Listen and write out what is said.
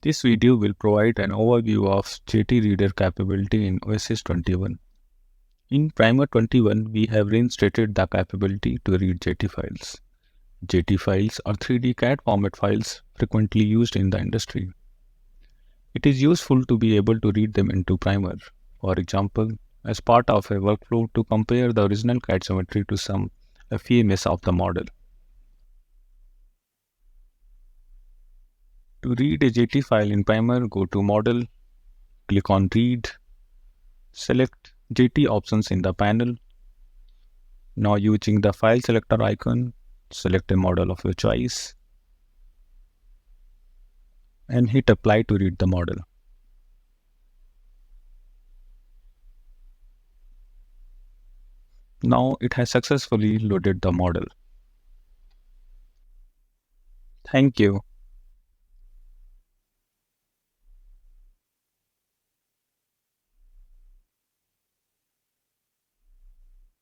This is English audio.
This video will provide an overview of JT Reader capability in Oasys 21. In Primer 21, we have reinstated the capability to read JT files. JT files are 3D CAD format files frequently used in the industry. It is useful to be able to read them into Primer, for example, as part of a workflow to compare the original CAD geometry to some FEMS of the model. To read a JT file in Primer, go to Model, click on Read, select JT options in the panel. Now using the file selector icon, select a model of your choice and hit apply to read the model. Now it has successfully loaded the model. Thank you.